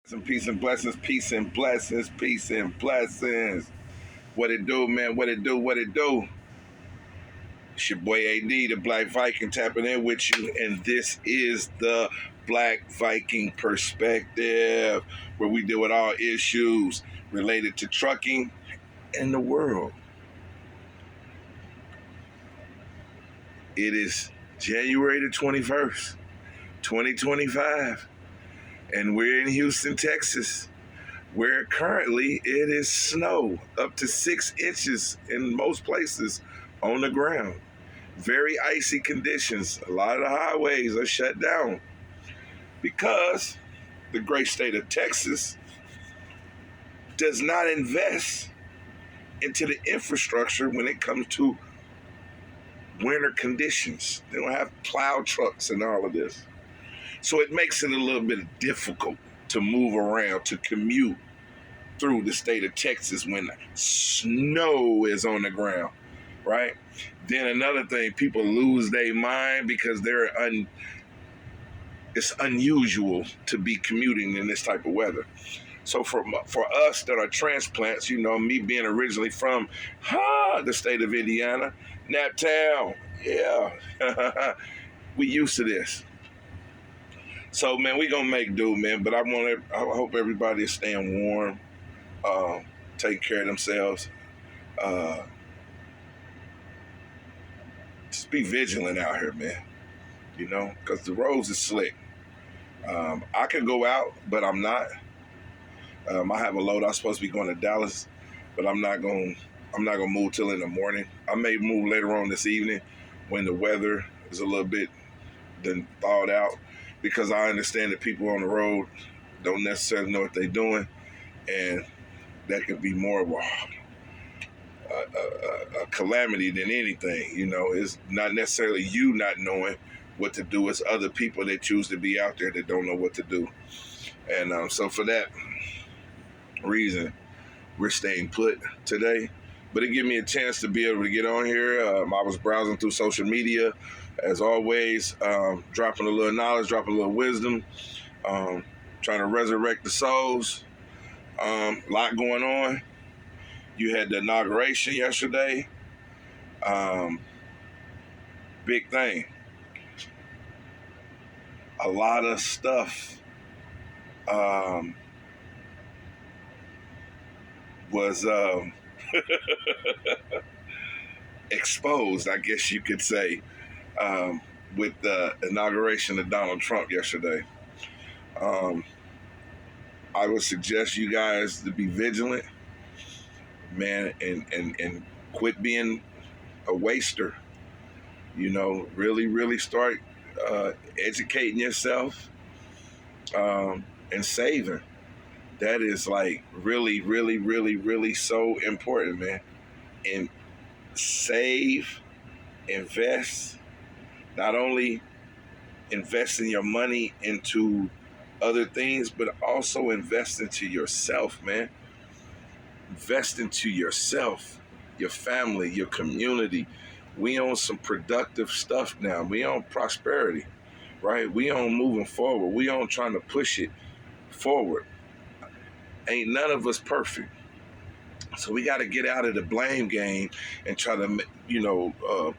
Some peace and blessings, peace and blessings, peace and blessings. What it do, man? What it do? What it do? It's your boy AD, the Black Viking, tapping in with you, and this is the Black Viking Perspective, where we deal with all issues related to trucking and the world. It is January the 21st, 2025, and we're in Houston, Texas, where currently it is snow up to 6 inches in most places on the ground. Very icy conditions. A lot of the highways are shut down because the great state of Texas does not invest into the infrastructure when it comes to winter conditions. They don't have plow trucks and all of this. So it makes it a little bit difficult to move around, to commute through the state of Texas when snow is on the ground, right? Then another thing, people lose their mind because it's unusual to be commuting in this type of weather. So for us that are transplants, me being originally from the state of Indiana, Naptown, yeah, we used to this. So man, we gonna make do, man. But I hope everybody is staying warm, take care of themselves. Just be vigilant out here, man. Because the roads are slick. I can go out, but I'm not. I have a load. I'm supposed to be going to Dallas, but I'm not going. I'm not gonna move till in the morning. I may move later on this evening when the weather is a little bit then thawed out, because I understand that people on the road don't necessarily know what they're doing, and that could be more of a calamity than anything. It's not necessarily you not knowing what to do. It's other people that choose to be out there that don't know what to do. And so for that reason, we're staying put today. But it gave me a chance to be able to get on here. I was browsing through social media, as always, dropping a little knowledge, dropping a little wisdom, trying to resurrect the souls. A lot going on. You had the inauguration yesterday. Big thing. A lot of stuff was exposed, I guess you could say, with the inauguration of Donald Trump yesterday. I would suggest you guys to be vigilant, man, and quit being a waster. Really, really start educating yourself and saving. That is like really, really, really, really so important, man. And save, invest, not only investing your money into other things, but also invest into yourself, man. Invest into yourself, your family, your community. We on some productive stuff now. We on prosperity, right? We on moving forward. We on trying to push it forward. Ain't none of us perfect. So we got to get out of the blame game and try to,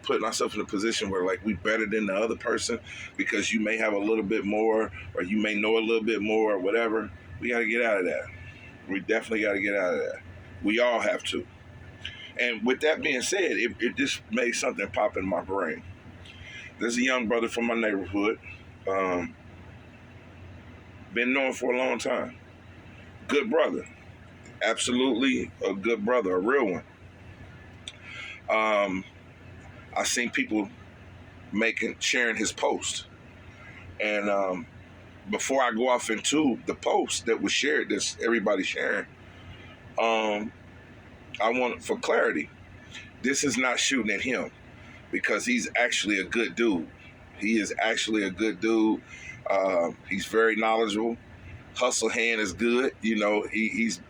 put ourselves in a position where like we better than the other person because you may have a little bit more or you may know a little bit more or whatever. We got to get out of that. We definitely got to get out of that. We all have to. And with that being said, it just made something pop in my brain. There's a young brother from my neighborhood. Been known for a long time. Good brother. Absolutely a good brother, a real one. I seen people sharing his post. And before I go off into the post that was shared, this everybody sharing, I want, for clarity, this is not shooting at him because he's actually a good dude. He is actually a good dude. He's very knowledgeable. Hustle hand is good. He's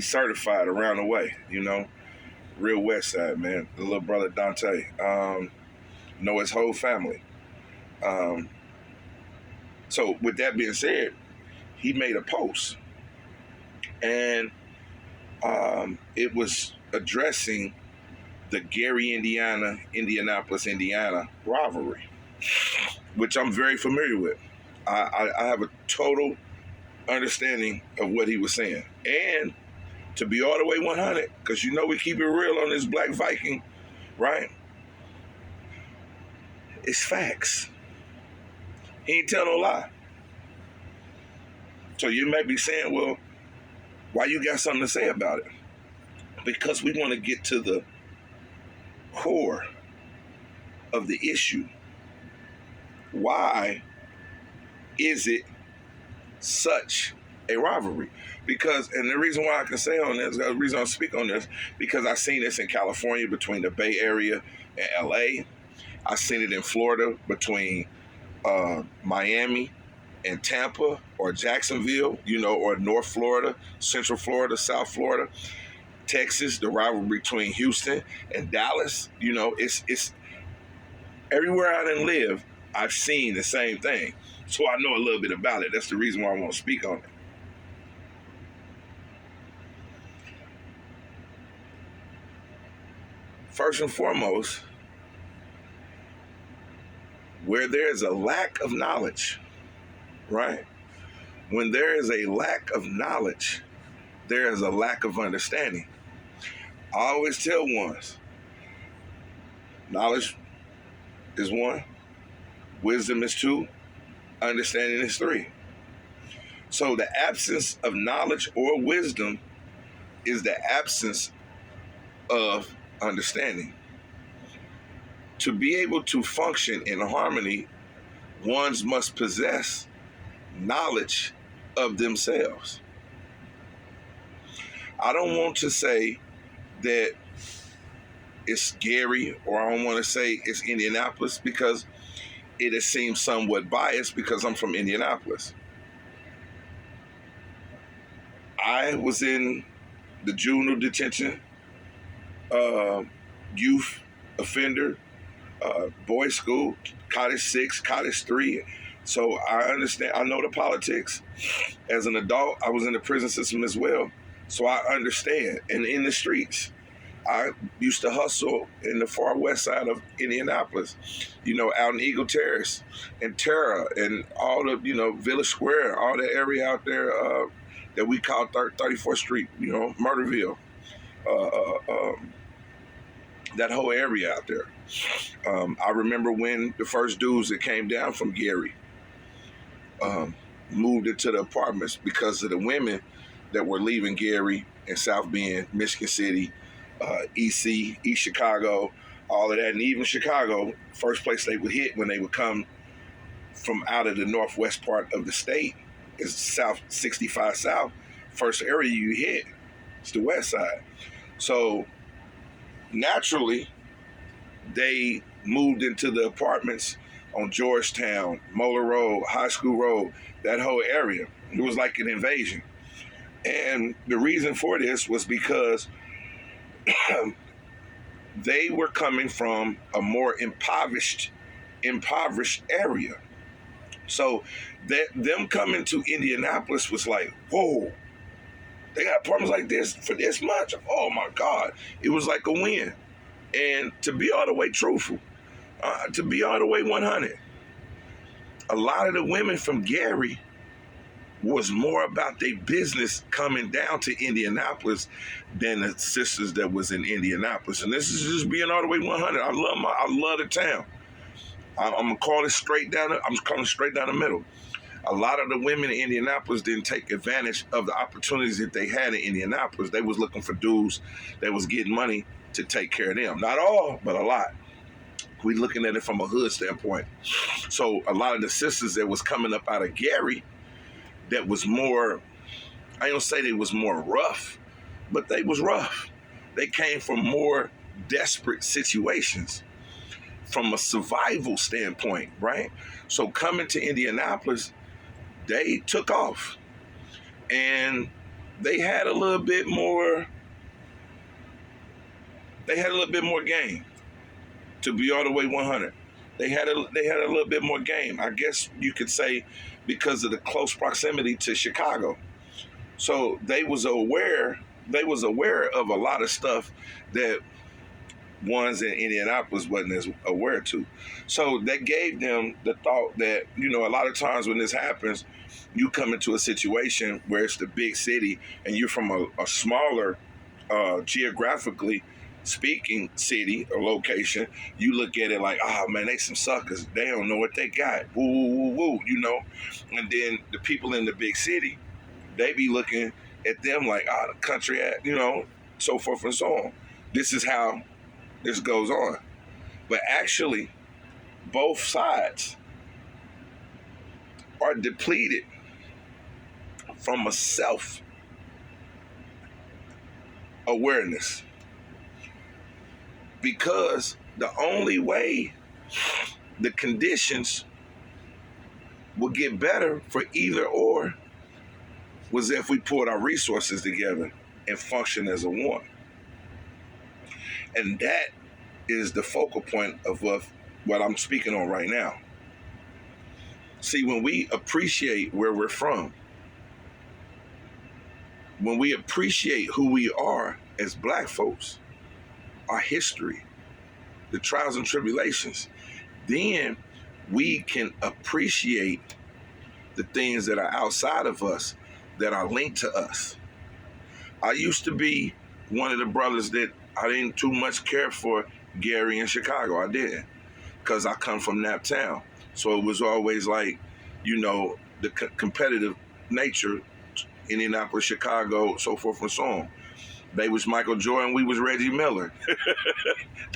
certified around the way. Real West Side, man. The little brother Dante. Know his whole family. So with that being said, he made a post, and it was addressing the Gary, Indianapolis, Indiana rivalry, which I'm very familiar with. I have a total understanding of what he was saying. And to be all the way 100, because you know we keep it real on this Black Viking, right? It's facts. He ain't tell no lie. So you may be saying, well, why you got something to say about it? Because we want to get to the core of the issue. Why is it such a rivalry? Because, and the reason why I can say on this, the reason I speak on this, because I've seen this in California between the Bay Area and LA. I've seen it in Florida between Miami and Tampa, or Jacksonville, or North Florida, Central Florida, South Florida, Texas, the rivalry between Houston and Dallas. It's everywhere I done live, I've seen the same thing. So I know a little bit about it. That's the reason why I want to speak on it. First and foremost, where there is a lack of knowledge, right? When there is a lack of knowledge, there is a lack of understanding. I always tell ones, knowledge is one, wisdom is two, understanding is three. So the absence of knowledge or wisdom is the absence of understanding. To be able to function in harmony, ones must possess knowledge of themselves. I don't want to say that it's Gary, or I don't want to say it's Indianapolis, because it has seemed somewhat biased because I'm from Indianapolis. I was in the juvenile detention, youth offender, boys school, Cottage 6, Cottage 3. So I understand, I know the politics. As an adult, I was in the prison system as well. So I understand. And in the streets, I used to hustle in the far west side of Indianapolis, out in Eagle Terrace and Terra and all the, Village Square, all that area out there that we call 34th Street, Murderville, that whole area out there. I remember when the first dudes that came down from Gary moved into the apartments because of the women that were leaving Gary and South Bend, Michigan City, EC, East Chicago, all of that. And even Chicago, first place they would hit when they would come from out of the northwest part of the state is South 65 South. First area you hit is the west side. So naturally, they moved into the apartments on Georgetown, Moeller Road, High School Road, that whole area. It was like an invasion. And the reason for this was because they were coming from a more impoverished area. So them coming to Indianapolis was like, whoa, they got apartments like this for this much? Oh my God. It was like a win. And to be all the way truthful, to be all the way 100, a lot of the women from Gary was more about their business coming down to Indianapolis than the sisters that was in Indianapolis. And this is just being all the way 100. I love the town. I'm gonna call it straight down. I'm calling it straight down the middle. A lot of the women in Indianapolis didn't take advantage of the opportunities that they had in Indianapolis. They was looking for dudes that was getting money to take care of them. Not all, but a lot. We looking at it from a hood standpoint. So a lot of the sisters that was coming up out of Gary, that was more, I don't say they was more rough, but they was rough. They came from more desperate situations from a survival standpoint, right? So coming to Indianapolis, they took off. And they had a little bit more game, to be all the way 100. They had a little bit more game. I guess you could say because of the close proximity to Chicago. So they was aware of a lot of stuff that ones in Indianapolis wasn't as aware to. So that gave them the thought that, a lot of times when this happens, you come into a situation where it's the big city and you're from a smaller, geographically speaking city or location. You look at it like, oh man, they some suckers. They don't know what they got. Woo, woo, woo, woo, And then the people in the big city, they be looking at them like, the country at, so forth and so on. This is how this goes on. But actually, both sides are depleted from a self-awareness. Because the only way the conditions will get better for either or was if we pulled our resources together and function as a one. And that is the focal point of what I'm speaking on right now. See, when we appreciate where we're from, when we appreciate who we are as Black folks, our history, the trials and tribulations, then we can appreciate the things that are outside of us that are linked to us. I used to be one of the brothers that I didn't too much care for Gary in Chicago. I didn't, because I come from Naptown. So it was always like, the competitive nature, Indianapolis, Chicago, so forth and so on. They was Michael Jordan, we was Reggie Miller.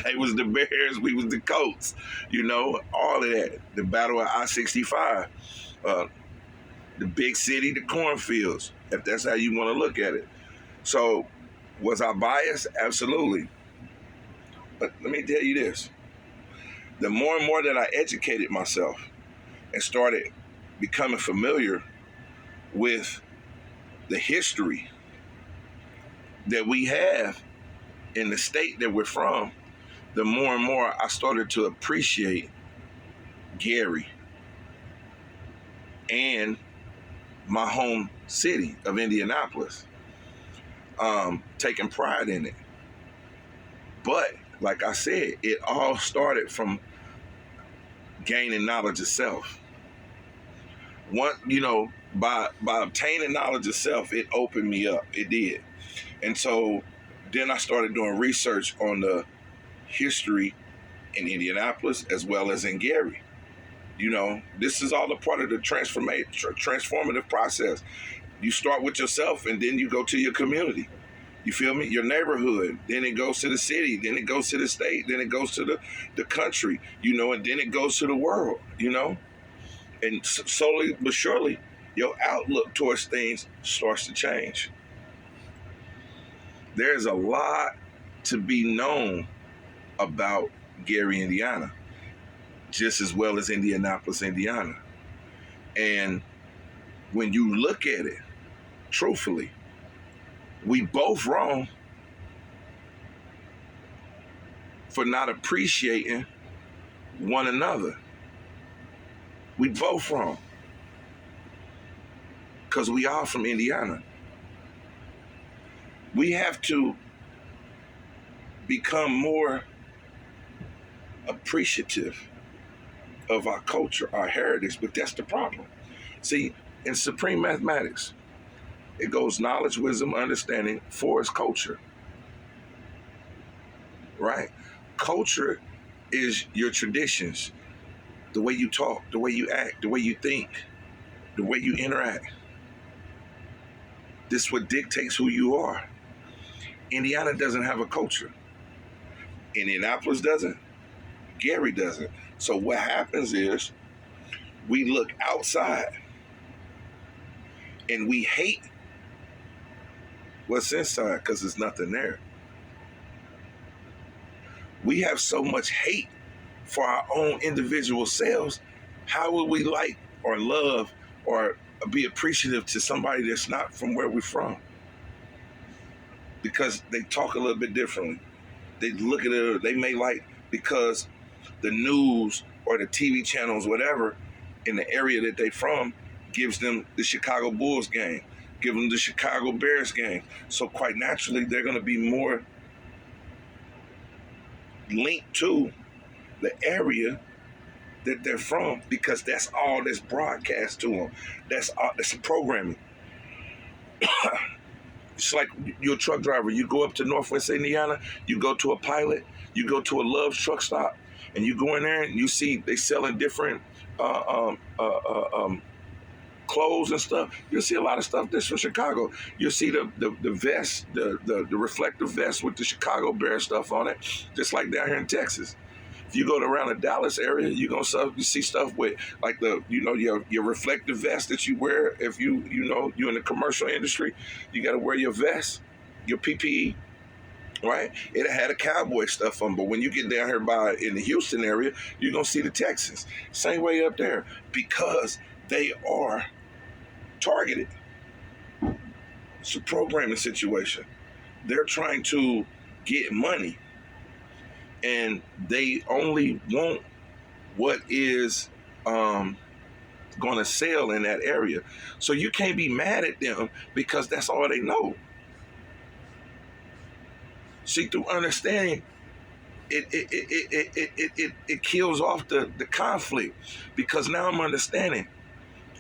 They was the Bears, we was the Colts. All of that. The battle of I-65. The big city, the cornfields, if that's how you want to look at it. So, was I biased? Absolutely. But let me tell you this. The more and more that I educated myself and started becoming familiar with the history that we have in the state that we're from, the more and more I started to appreciate Gary and my home city of Indianapolis, taking pride in it. But like I said, it all started from gaining knowledge of self. By obtaining knowledge of self, it opened me up. It did. And so then I started doing research on the history in Indianapolis as well as in Gary. This is all a part of the transformative process. You start with yourself and then you go to your community. You feel me? Your neighborhood. Then it goes to the city. Then it goes to the state. Then it goes to the country, and then it goes to the world, And slowly but surely, your outlook towards things starts to change. There's a lot to be known about Gary, Indiana, just as well as Indianapolis, Indiana. And when you look at it, truthfully, we both wrong for not appreciating one another. We both wrong. Because we are from Indiana. We have to become more appreciative of our culture, our heritage, but that's the problem. See, in supreme mathematics, it goes knowledge, wisdom, understanding, for its culture. Right? Culture is your traditions, the way you talk, the way you act, the way you think, the way you interact. This is what dictates who you are. Indiana doesn't have a culture. Indianapolis doesn't. Gary doesn't. So what happens is we look outside and we hate what's inside because there's nothing there. We have so much hate for our own individual selves. How would we like or love or be appreciative to somebody that's not from where we're from? Because they talk a little bit differently. They look at it, they may like, because the news or the TV channels, whatever, in the area that they from, gives them the Chicago Bulls game, give them the Chicago Bears game. So quite naturally, they're going to be more linked to the area that they're from, because that's all that's broadcast to them. That's all, that's programming. It's like you're a truck driver. You go up to Northwest Indiana, you go to a Pilot, you go to a Love's truck stop, and you go in there and you see they selling different clothes and stuff. You'll see a lot of stuff that's from Chicago. You'll see the vest, the reflective vest with the Chicago Bears stuff on it, just like down here in Texas. If you go to around the Dallas area, you see stuff with like your reflective vest that you wear. If you're in the commercial industry, you got to wear your vest, your PPE, right? It had a cowboy stuff on, but when you get down here in the Houston area, you're gonna see the Texans. Same way up there, because they are targeted. It's a programming situation. They're trying to get money, and they only want what is going to sell in that area. So you can't be mad at them because that's all they know. See, through understanding, it kills off the conflict, because now I'm understanding.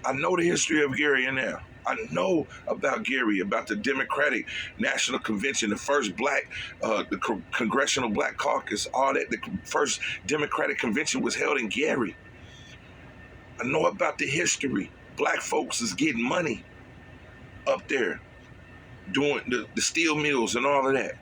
I know the history of Gary now. I know about Gary, about the Democratic National Convention, the first the Congressional Black Caucus, all that. The first Democratic Convention was held in Gary. I know about the history. Black folks is getting money up there, doing the steel mills and all of that.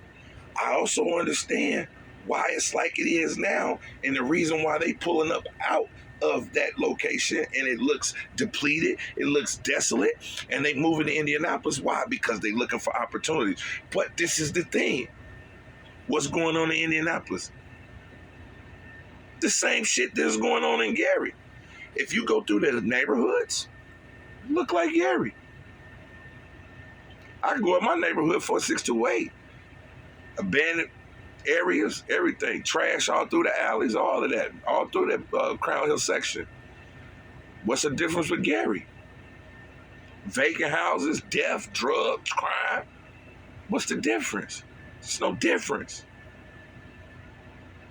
I also understand why it's like it is now, and the reason why they pulling up out of that location, and it looks depleted, it looks desolate, and they moving to Indianapolis. Why? Because they looking for opportunities. But this is the thing. What's going on in Indianapolis? The same shit that's going on in Gary. If you go through the neighborhoods, look like Gary. I can go in my neighborhood 4628. Abandoned areas, everything, trash all through the alleys, all of that, all through that Crown Hill section. What's the difference with Gary? Vacant houses, death, drugs, crime. What's the difference? There's no difference.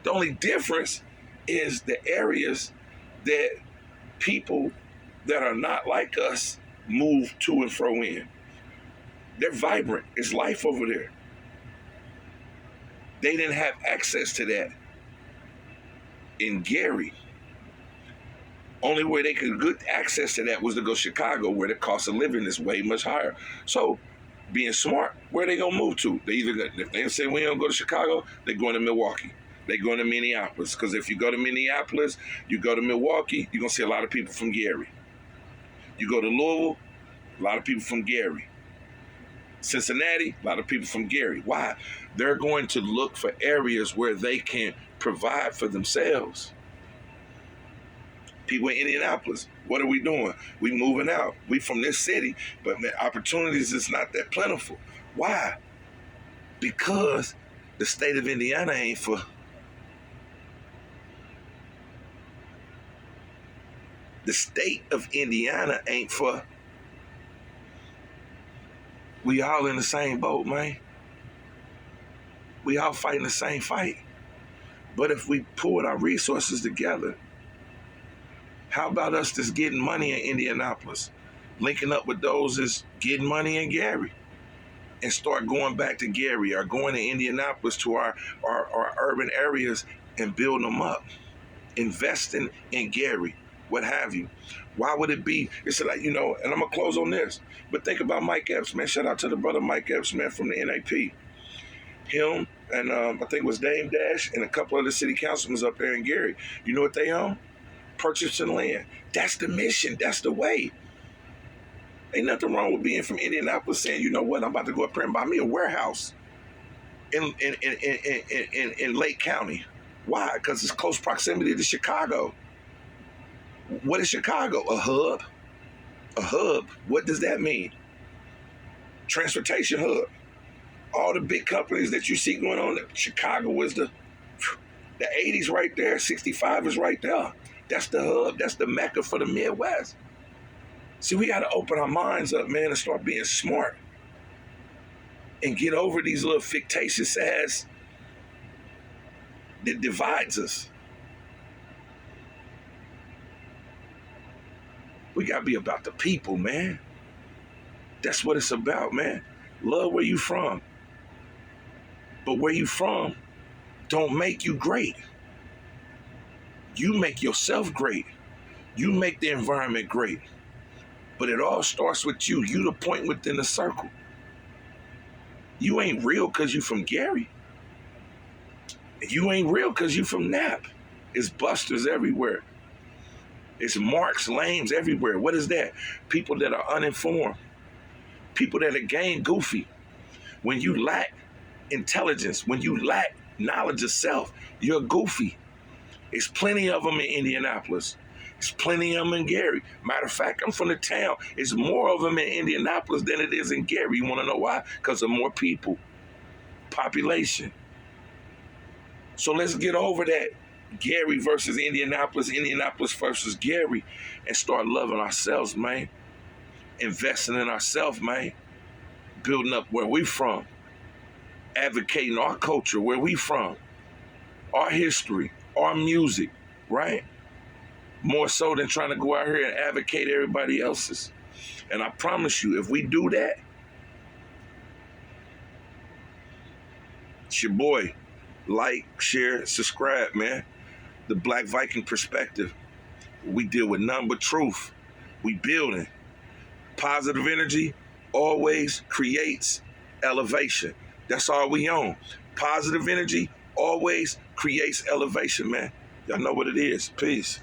The only difference is the areas that people that are not like us move to and fro in. They're vibrant. It's life over there. They didn't have access to that in Gary. Only way they could get access to that was to go to Chicago, where the cost of living is way much higher. So, being smart, where they gonna move to? If they say we don't go to Chicago, they're going to Milwaukee. They're going to Minneapolis. Because if you go to Minneapolis, you go to Milwaukee, you're gonna see a lot of people from Gary. You go to Louisville, a lot of people from Gary. Cincinnati, a lot of people from Gary. Why? They're going to look for areas where they can provide for themselves. People in Indianapolis, what are we doing? We moving out. We from this city, but man, opportunities is not that plentiful. Why? Because the state of Indiana ain't for. The state of Indiana ain't for. We all in the same boat, man. We all fighting the same fight. But if we pull our resources together, how about us just getting money in Indianapolis, linking up with those that's getting money in Gary, and start going back to Gary or going to Indianapolis to our urban areas and building them up, investing in Gary, what have you. Why would it be? It's like, and I'm going to close on this, but think about Mike Epps, man. Shout out to the brother Mike Epps, man, from the NAP. Him and I think it was Dame Dash and a couple of the city councilmen up there in Gary. You know what they own? Purchasing land. That's the mission. That's the way. Ain't nothing wrong with being from Indianapolis saying, you know what, I'm about to go up there and buy me a warehouse in Lake County. Why? Because it's close proximity to Chicago. What is Chicago? A hub? A hub. What does that mean? Transportation hub. All the big companies that you see going on, Chicago was the 80s right there, 65 is right there. That's the hub. That's the Mecca for the Midwest. See, we got to open our minds up, man, and start being smart and get over these little fictitious ass that divides us. We got to be about the people, man. That's what it's about, man. Love where you from. But where you from don't make you great. You make yourself great. You make the environment great. But it all starts with you. You the point within the circle. You ain't real because you from Gary. You ain't real because you from Nap. It's busters everywhere. It's marks, lames everywhere. What is that? People that are uninformed. People that are game goofy. When you lack intelligence, when you lack knowledge of self, you're goofy. There's plenty of them in Indianapolis. There's plenty of them in Gary. Matter of fact, I'm from the town. There's more of them in Indianapolis than it is in Gary. You want to know why? Because of more people. Population. So let's get over that Gary versus Indianapolis, Indianapolis versus Gary, and start loving ourselves, man. Investing in ourselves, man. Building up where we from. Advocating our culture, where we from. Our history, our music, right? More so than trying to go out here and advocate everybody else's. And I promise you, if we do that, it's your boy. Like, share, subscribe, man. The Black Viking Perspective. We deal with nothing but truth. We building. Positive energy always creates elevation. That's all we own. Positive energy always creates elevation, man. Y'all know what it is. Peace.